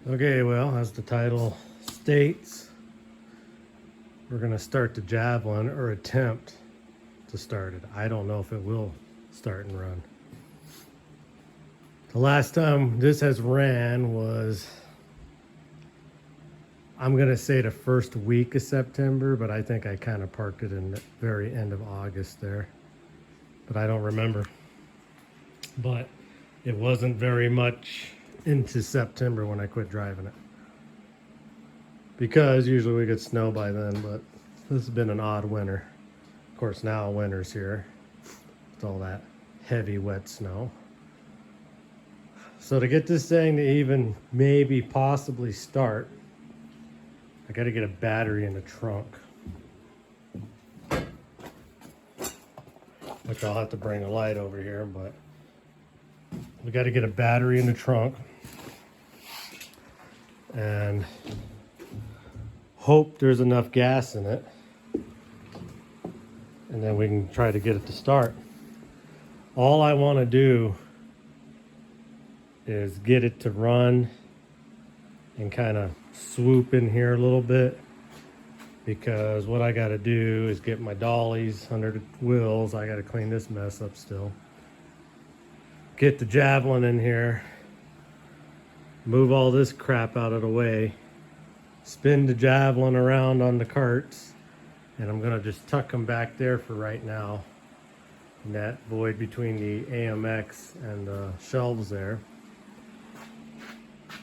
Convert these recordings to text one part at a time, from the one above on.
Okay, well, as the title states, we're going to start the javelin, or attempt to start it. I don't know if it will start and run. The last time this has ran was, I'm going to say the first week of September, but I think I kind of parked it in the very end of August there. But I don't remember. But it wasn't very much into September when I quit driving it, because usually we get snow by then, but this has been an odd winter. Of course, now winter's here with all that heavy wet snow. So to get this thing to even maybe possibly start, I got to get a battery in the trunk, which I'll have to bring a light over here, but we got to get a battery in the trunk and hope there's enough gas in it, and then we can try to get it to start. All I want to do is get it to run and kind of swoop in here a little bit, because what I got to do is get my dollies under the wheels. I got to clean this mess up still. Get the javelin in here, move all this crap out of the way, spin the javelin around on the carts, and I'm gonna just tuck them back there for right now, in that void between the AMX and the shelves there,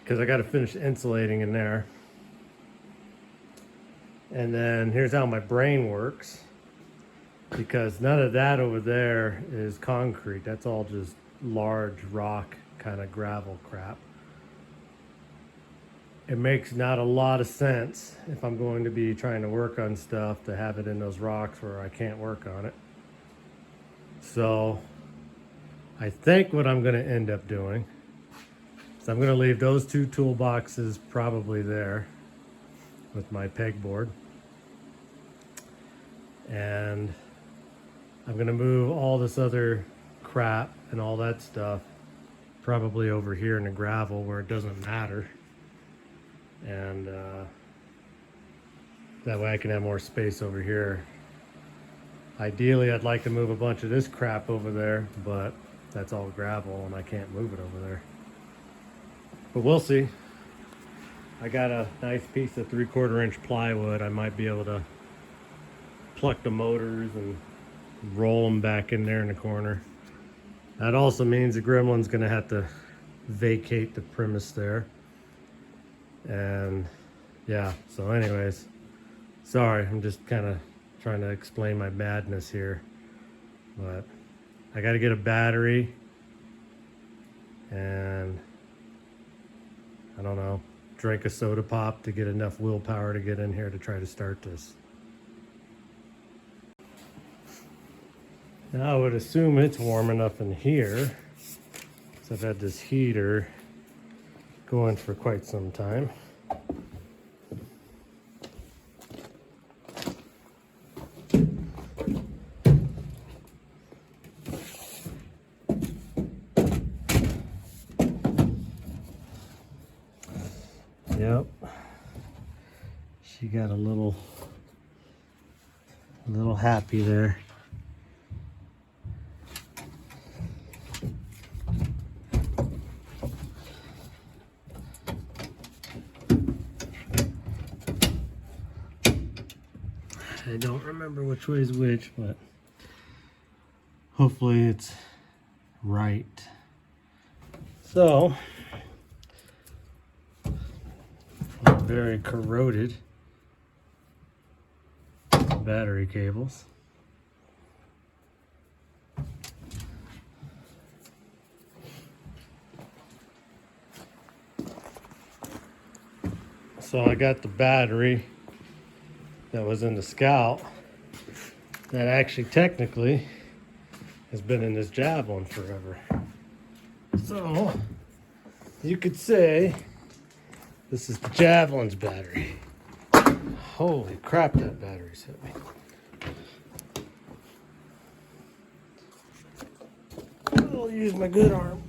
because I got to finish insulating in there. And then here's how my brain works, because none of that over there is concrete. That's all just large rock kind of gravel crap. It makes not a lot of sense if I'm going to be trying to work on stuff to have it in those rocks where I can't work on it. So I think what I'm going to end up doing is I'm going to leave those two toolboxes probably there with my pegboard, and I'm going to move all this other crap and all that stuff probably over here in the gravel where it doesn't matter, and that way I can have more space over here. Ideally, I'd like to move a bunch of this crap over there, but that's all gravel and I can't move it over there. But we'll see. I got a nice piece of 3/4 inch plywood. I might be able to pluck the motors and roll them back in there in the corner. That also means the gremlin's gonna have to vacate the premise there. And yeah, so anyways, sorry, I'm just kind of trying to explain my madness here. But I gotta get a battery, and I don't know, drink a soda pop to get enough willpower to get in here to try to start this. Now I would assume it's warm enough in here, because I've had this heater going for quite some time. Yep, she got a little happy there. I don't remember which way is which, but hopefully it's right. So, very corroded battery cables. So I got the battery that was in the Scout that actually technically has been in this javelin forever. So you could say this is the javelin's battery. Holy crap, that battery's hit me. I'll use my good arm.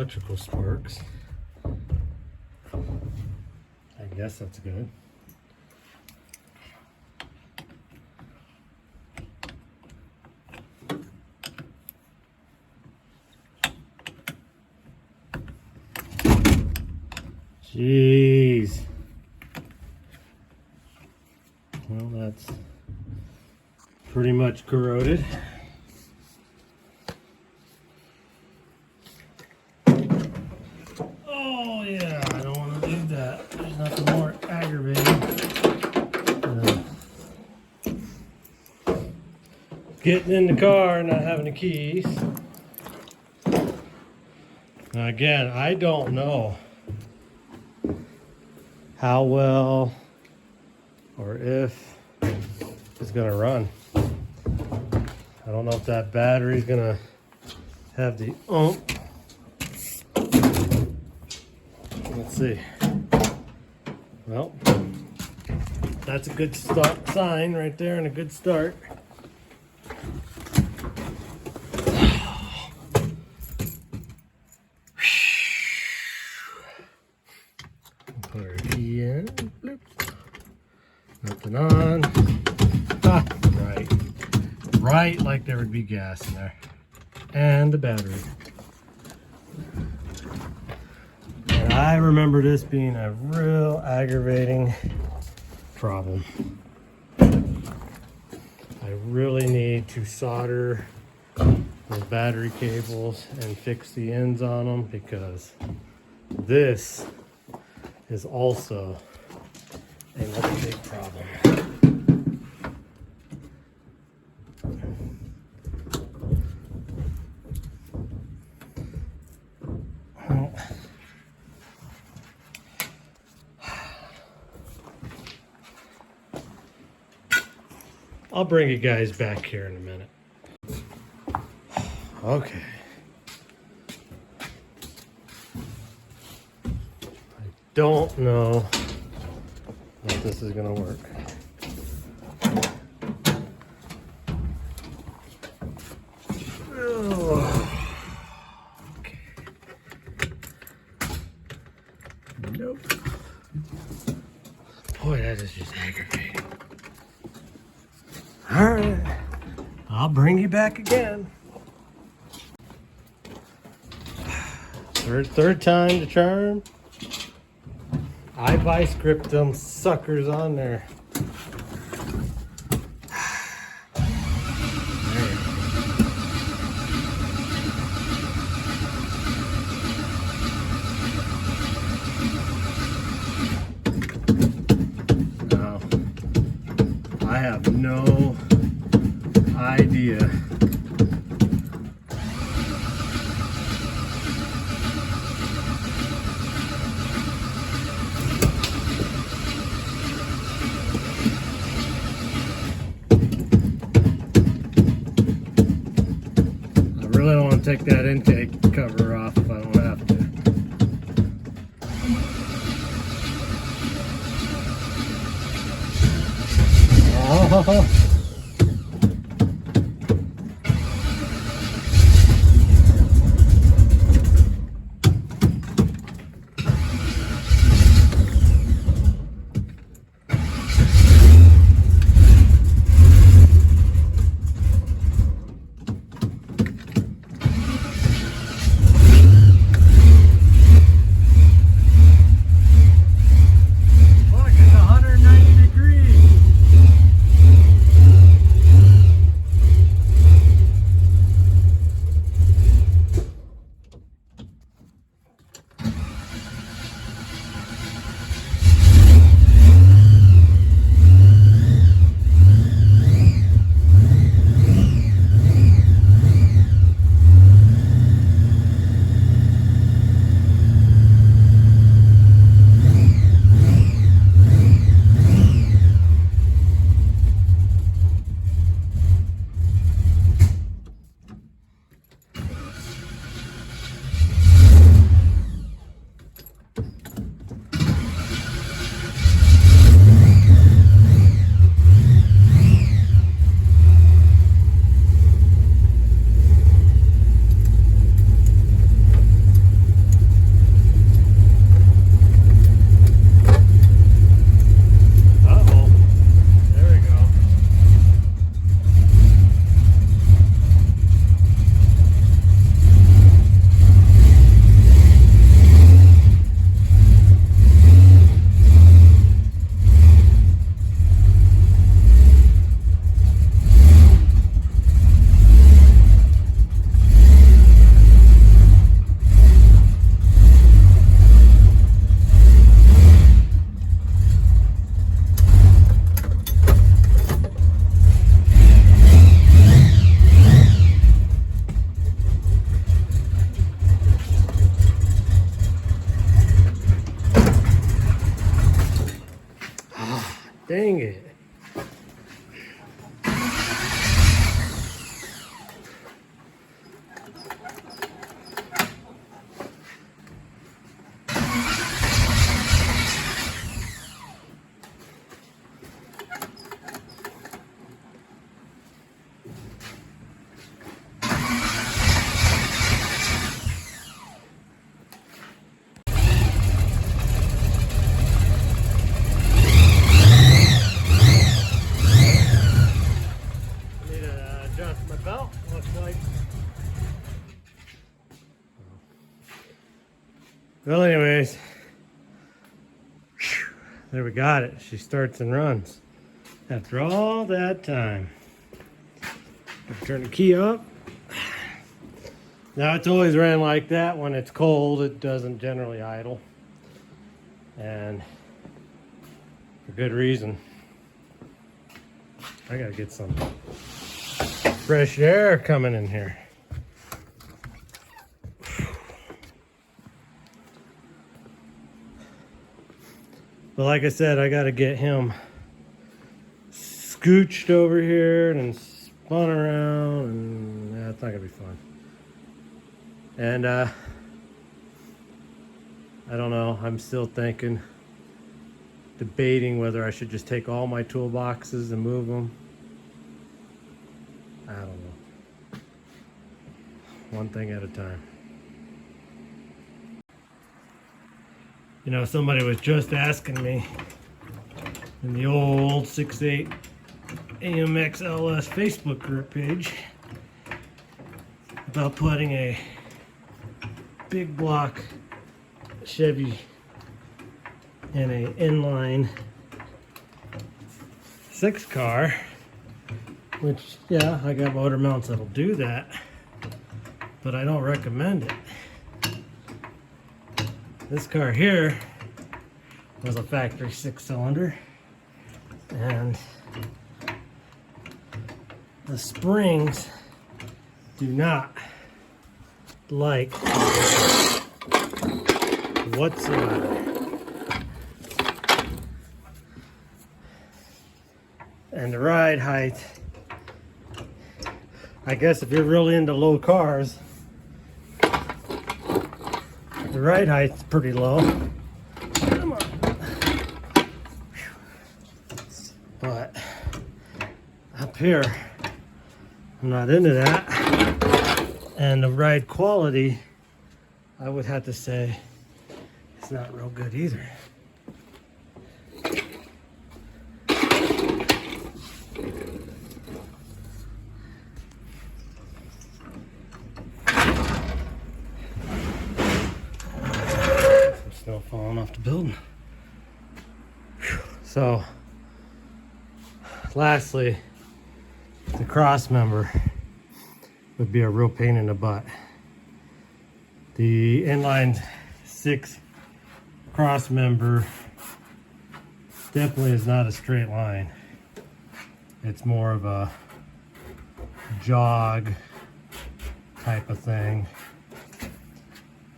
electrical sparks. I guess that's good. Jeez. Well, that's pretty much corroded. Oh yeah, I don't want to do that. There's nothing more aggravating than getting in the car and not having the keys. Now again, I don't know how well or if it's gonna run. I don't know if that battery's gonna have the oomph. Let's see. Well, that's a good start sign right there and a good start. Put our key in. Bloop. Nothing on. Ah, right. Right, like there would be gas in there. And the battery. And I remember this being a real aggravating problem. I really need to solder the battery cables and fix the ends on them, because this is also another big problem. I'll bring you guys back here in a minute. Okay. I don't know if this is gonna work. Okay. Nope. Boy, that is just aggravating. All right, I'll bring you back again. Third time the charm. I vice gripped them suckers on there. Now, I have no idea I really don't want to take that intake cover off if I don't have to. Oh. Well, looks like. Well, anyways, there we got it. She starts and runs. After all that time. Turn the key up. Now it's always ran like that. When it's cold, it doesn't generally idle. And for good reason. I gotta get some fresh air coming in here. But like I said, I gotta get him scooched over here and spun around, and that's not gonna be fun. And I don't know, I'm still thinking, debating whether I should just take all my toolboxes and move them. I don't know. One thing at a time. You know, somebody was just asking me in the old 68 AMX LS Facebook group page about putting a big block Chevy in a inline 6 car, which, yeah, I got motor mounts that'll do that, but I don't recommend it. This car here was a factory 6-cylinder, and the springs do not like whatsoever. And the ride height, I guess if you're really into low cars, the ride height's pretty low. Come on. But up here, I'm not into that. And the ride quality, I would have to say, it's not real good either. Some snow falling off the building. So, lastly, the cross member would be a real pain in the butt. The inline 6 cross member definitely is not a straight line. It's more of a jog type of thing.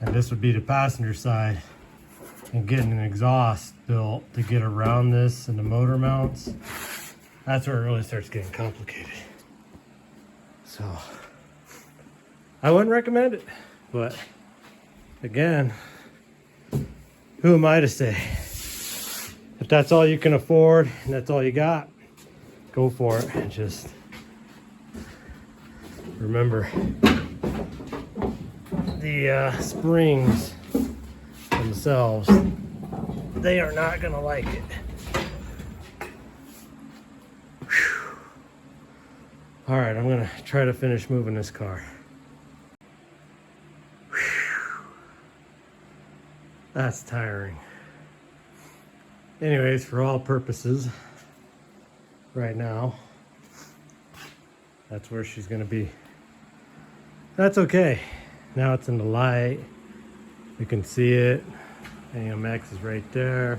And this would be the passenger side, and getting an exhaust built to get around this and the motor mounts, that's where it really starts getting complicated. So I wouldn't recommend it, but again, who am I to say? If that's all you can afford and that's all you got, go for it. And just remember, the springs themselves, they are not gonna like it. Whew. All right, I'm gonna try to finish moving this car. Whew. That's tiring. Anyways, for all purposes, right now, that's where she's gonna be. That's okay. Now it's in the light. You can see it. AMX is right there.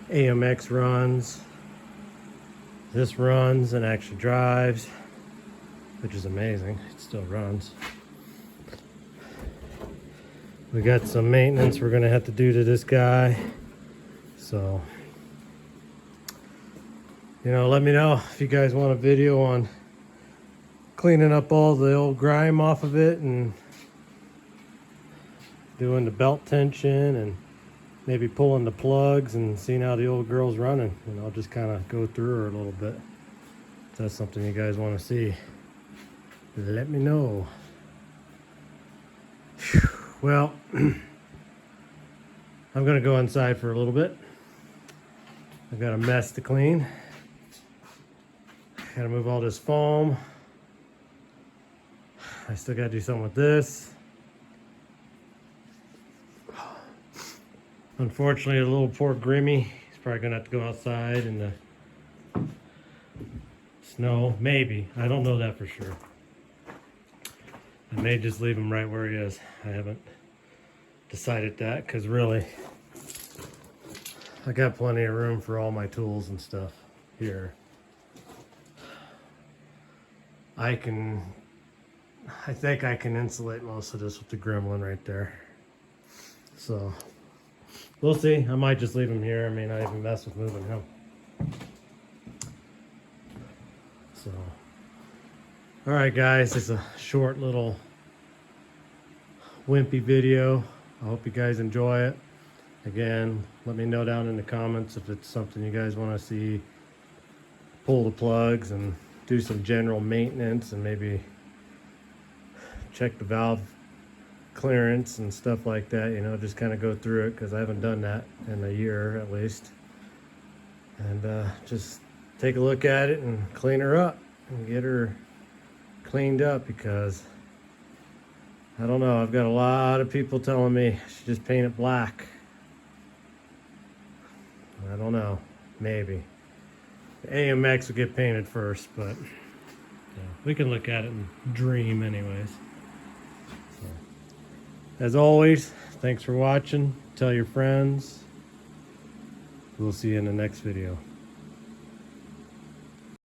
AMX runs. This runs and actually drives, which is amazing. It still runs. We got some maintenance we're gonna have to do to this guy. So, you know, let me know if you guys want a video on cleaning up all the old grime off of it and doing the belt tension and maybe pulling the plugs and seeing how the old girl's running. And I'll just kind of go through her a little bit. If that's something you guys want to see, let me know. Whew. Well, I'm gonna go inside for a little bit. I've got a mess to clean. Gotta move all this foam. I still got to do something with this. Unfortunately, a little poor Grimmy, he's probably gonna have to go outside in the snow. Maybe, I don't know that for sure. I may just leave him right where he is. I haven't decided that, because really, I got plenty of room for all my tools and stuff here. I think I can insulate most of this with the gremlin right there. So, we'll see. I might just leave him here. I may not even mess with moving him. So, alright guys, it's a short little wimpy video. I hope you guys enjoy it. Again, let me know down in the comments if it's something you guys want to see. Pull the plugs and do some general maintenance and maybe check the valve clearance and stuff like that, you know, just kind of go through it, because I haven't done that in a year at least. And just take a look at it and clean her up and get her cleaned up, because I don't know, I've got a lot of people telling me I should just paint it black. I don't know, maybe. The AMX will get painted first, but yeah, we can look at it and dream anyways. So, as always, thanks for watching. Tell your friends. We'll see you in the next video.